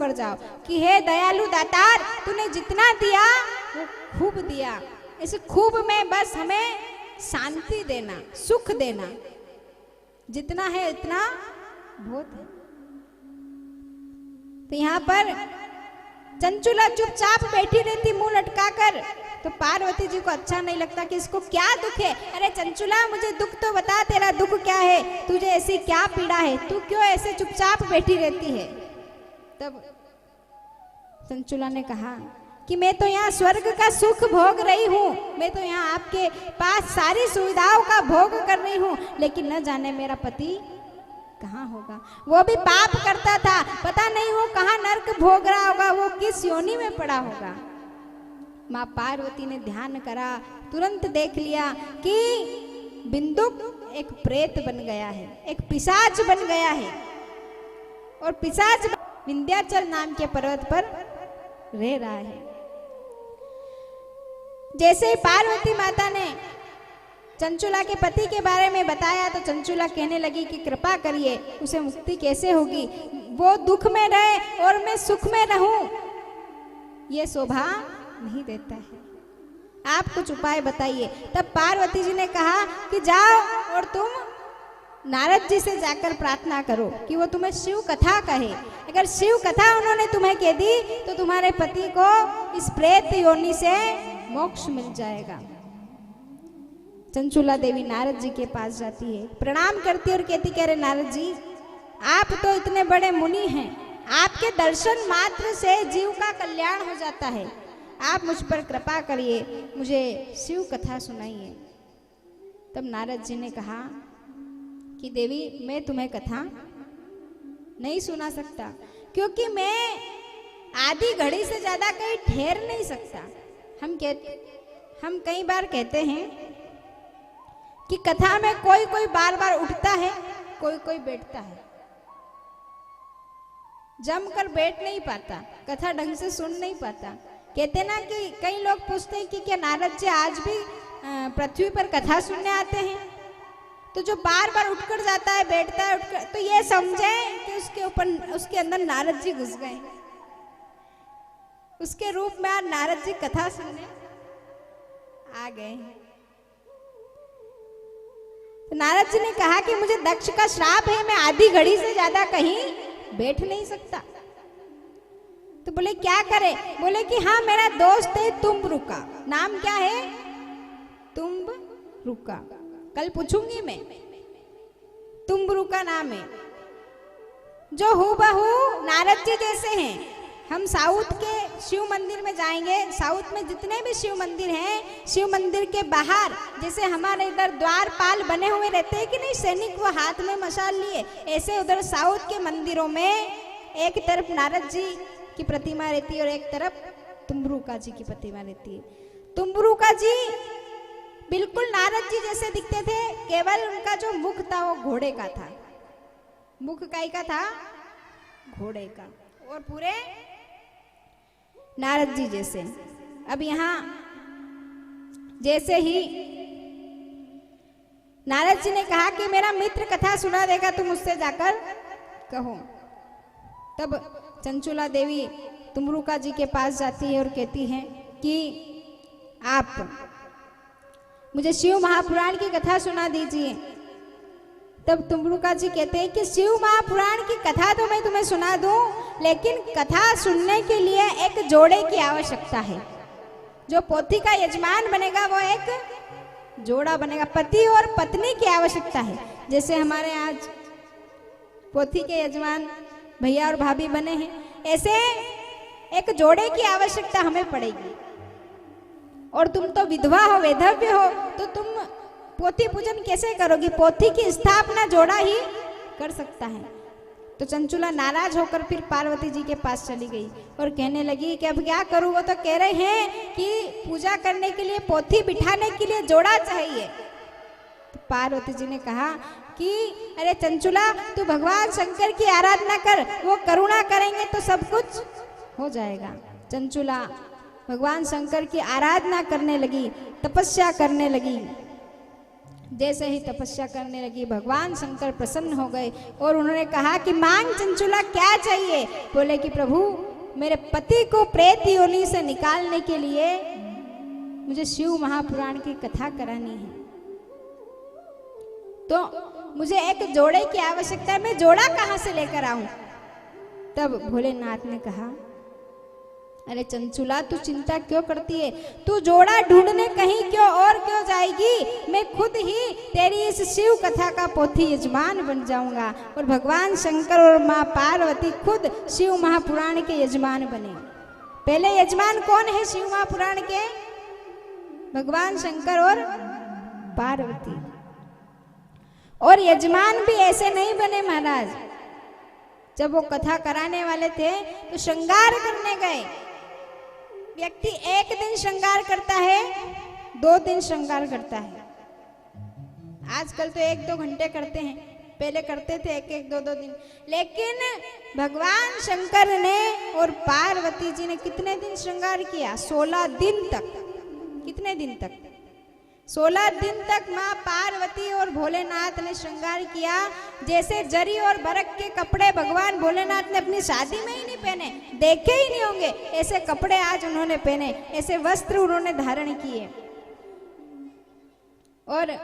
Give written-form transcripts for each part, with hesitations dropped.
कर जाओ कि हे दयालु दातार, तूने जितना दिया वो खूब दिया, इस खूब में बस हमें शांति देना, सुख देना, जितना है इतना बहुत है। तो यहाँ पर चंचुला चुपचाप बैठी रहती मुंह लटकाकर, तो पार्वती जी को अच्छा नहीं लगता कि इसको क्या दुख है। अरे चंचुला, मुझे दुख तो बता, तेरा दुख क्या है, तुझे ऐसी क्या पीड़ा है, तू क्यों ऐसे चुपचाप बैठी रहती है। तब चंचुला ने कहा कि मैं तो यहाँ स्वर्ग का सुख भोग रही हूँ, मैं तो यहाँ आपके पास सारी सुविधाओं का भोग कर रही हूँ, लेकिन न जाने मेरा पति कहाँ होगा। वो भी पाप करता था, पता नहीं वो कहाँ नर्क भोग रहा होगा, वो किस योनि में पड़ा होगा। माँ पार्वती ने ध्यान करा, तुरंत देख लिया कि बिंदुक एक प्रेत बन गया है, एक पिशाच बन गया है, और पिशाच विंध्याचल नाम के पर्वत पर रह रहा है। जैसे ही पार्वती माता ने चंचुला के पति के बारे में बताया तो चंचुला कहने लगी कि कृपा करिए, उसे मुक्ति कैसे होगी, वो दुख में रहे और मैं सुख में रहूं, ये शोभा नहीं देता है, आप कुछ उपाय बताइए। तब पार्वती जी ने कहा कि जाओ और तुम नारद जी से जाकर प्रार्थना करो कि वो तुम्हें शिव कथा कहे। अगर शिव कथा उन्होंने तुम्हें कह दी तो तुम्हारे पति को इस प्रेत योनि से मोक्ष मिल जाएगा। चंचुला देवी नारद जी के पास जाती है, प्रणाम करती और कहती, कह रहे नारद जी, आप तो इतने बड़े मुनि हैं, आपके दर्शन मात्र से जीव का कल्याण हो जाता है, आप मुझ पर कृपा करिए, मुझे शिव कथा सुनाइए। तब नारद जी ने कहा कि देवी, मैं तुम्हें कथा नहीं सुना सकता, क्योंकि मैं आधी घड़ी से ज्यादा कहीं ठहर नहीं सकता। हम कई बार कहते हैं कि कथा में कोई कोई बार बार उठता है, कोई कोई बैठता है, जमकर बैठ नहीं पाता, कथा ढंग से सुन नहीं पाता। कहते ना कि कई लोग पूछते हैं कि क्या नारद जी आज भी पृथ्वी पर कथा सुनने आते हैं, तो जो बार बार उठकर जाता है, बैठता है, उठकर, तो ये समझे कि उसके ऊपर, उसके अंदर नारद जी घुस गए, उसके रूप में आज नारद जी कथा सुनने आ गए। तो नारद जी ने कहा कि मुझे दक्ष का श्राप है, मैं आधी घड़ी से ज्यादा कहीं बैठ नहीं सकता। तो बोले क्या करे, बोले कि हाँ, मेरा दोस्त है तुम्बरुका, नाम क्या है, तुम्बरुका, कल पूछूंगी मैं, तुम्बरुका नाम है, जो हूबहू नारद जी जैसे हैं। हम साउथ के शिव मंदिर में जाएंगे, साउथ में जितने भी शिव मंदिर हैं, शिव मंदिर के बाहर जैसे हमारे इधर द्वारपाल बने हुए रहते हैं कि नहीं, सैनिक, वो हाथ में मशाल लिए, ऐसे उधर साउथ के मंदिरों में एक तरफ नारद जी की प्रतिमा रहती है और एक तरफ तुम्बरुका जी की प्रतिमा रहती है। तुम्बरुका जी बिल्कुल नारद जी जैसे दिखते थे, केवल उनका जो मुख था वो घोड़े का था। मुख काई का था, घोड़े का, और पूरे नारद जी जैसे। अब यहाँ जैसे ही नारद जी ने कहा कि मेरा मित्र कथा सुना देगा, तुम उससे जाकर कहो। तब चंचुला देवी तुम्बरुका जी के पास जाती है और कहती है कि आप मुझे शिव महापुराण की कथा सुना दीजिए। तब तुम्बरुका जी कहते हैं कि शिव महापुराण की कथा तो मैं तुम्हें सुना दूं, लेकिन कथा सुनने के लिए एक जोड़े की आवश्यकता है। जो पोथी का यजमान बनेगा वो एक जोड़ा बनेगा, पति और पत्नी की आवश्यकता है। जैसे हमारे आज पोथी के यजमान भैया और भाभी बने हैं, ऐसे एक जोड़े की आवश्यकता हमें पड़ेगी। और तुम तो विधवा हो, वैधव्य हो, तो तुम पोथी पूजन कैसे करोगी, पोथी की स्थापना जोड़ा ही कर सकता है। तो चंचुला नाराज होकर फिर पार्वती जी के पास चली गई और कहने लगी कि अब क्या करूं, वो तो कह रहे हैं कि पूजा करने के लिए, पोथी बिठाने के लिए जोड़ा चाहिए। तो पार्वती जी ने कहा कि अरे चंचुला, तू भगवान शंकर की आराधना कर, वो करुणा करेंगे तो सब कुछ हो जाएगा। चंचुला भगवान शंकर की आराधना करने लगी, तपस्या करने लगी, जैसे ही तपस्या करने लगी भगवान शंकर प्रसन्न हो गए और उन्होंने कहा कि मांग चंचुला क्या चाहिए। बोले कि प्रभु मेरे पति को प्रेत योनि से निकालने के लिए मुझे शिव महापुराण की कथा करानी है, तो मुझे एक जोड़े की आवश्यकता है, मैं जोड़ा कहाँ से लेकर आऊं। तब भोलेनाथ ने कहा अरे चंचुला तू चिंता क्यों करती है, तू जोड़ा ढूंढने कहीं क्यों और क्यों जाएगी, मैं खुद ही तेरी इस शिव कथा का पोथी यजमान बन जाऊंगा। और भगवान शंकर और माँ पार्वती खुद शिव महापुराण के यजमान बने। पहले यजमान कौन है शिव महापुराण के? भगवान शंकर और पार्वती। और यजमान भी ऐसे नहीं बने महाराज, जब वो कथा कराने वाले थे तो श्रृंगार करने गए। व्यक्ति एक दिन श्रृंगार करता है, 2 दिन श्रृंगार करता है। आजकल तो 1-2 घंटे करते हैं, पहले करते थे 1-1, 2-2 दिन। लेकिन भगवान शंकर ने और पार्वती जी ने कितने दिन श्रृंगार किया? 16 दिन तक। कितने दिन तक? 16 दिन तक माँ पार्वती और भोलेनाथ ने श्रृंगार किया। जैसे जरी और बरक के कपड़े भगवान भोलेनाथ ने अपनी शादी में ही नहीं पहने, देखे ही नहीं होंगे, ऐसे कपड़े आज उन्होंने पहने, ऐसे वस्त्र उन्होंने धारण किए और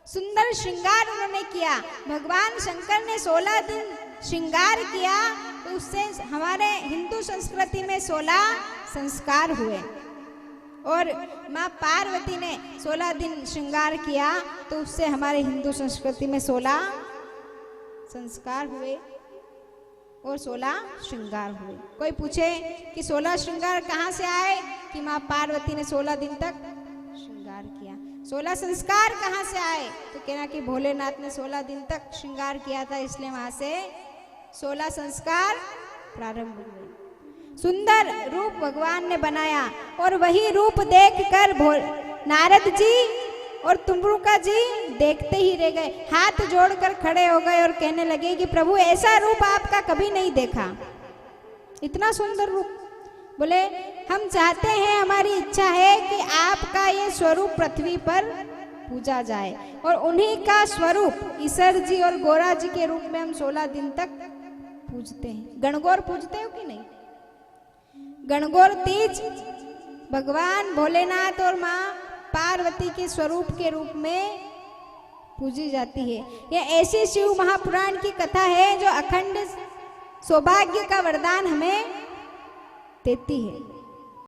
सुंदर श्रृंगार उन्होंने किया। भगवान शंकर ने 16 दिन श्रृंगार किया, तो उससे हमारे हिंदू संस्कृति में 16 संस्कार हुए। और माँ पार्वती ने 16 दिन श्रृंगार किया, तो उससे हमारे हिंदू संस्कृति में 16 संस्कार हुए और 16 श्रृंगार हुए। कोई पूछे कि 16 श्रृंगार कहाँ से आए? कि माँ पार्वती ने 16 दिन तक श्रृंगार किया। 16 संस्कार कहाँ से आए? तो कहना कि भोलेनाथ ने 16 दिन तक श्रृंगार किया था, इसलिए वहां से 16 संस्कार प्रारंभ हुए। सुंदर रूप भगवान ने बनाया और वही रूप देखकर नारद जी और तुम्बरुका जी देखते ही रह गए, हाथ जोड़कर खड़े हो गए और कहने लगे कि प्रभु ऐसा रूप आपका कभी नहीं देखा, इतना सुंदर रूप। बोले हम चाहते हैं, हमारी इच्छा है कि आपका ये स्वरूप पृथ्वी पर पूजा जाए और उन्हीं का स्वरूप ईश्वर जी और गोरा जी के रूप में हम 16 दिन तक पूजते हैं। गणगौर पूजते हो कि नहीं? गणगौर तीज भगवान भोलेनाथ और माँ पार्वती के स्वरूप के रूप में पूजी जाती है। यह ऐसी शिव महापुराण की कथा है जो अखंड सौभाग्य का वरदान हमें देती है।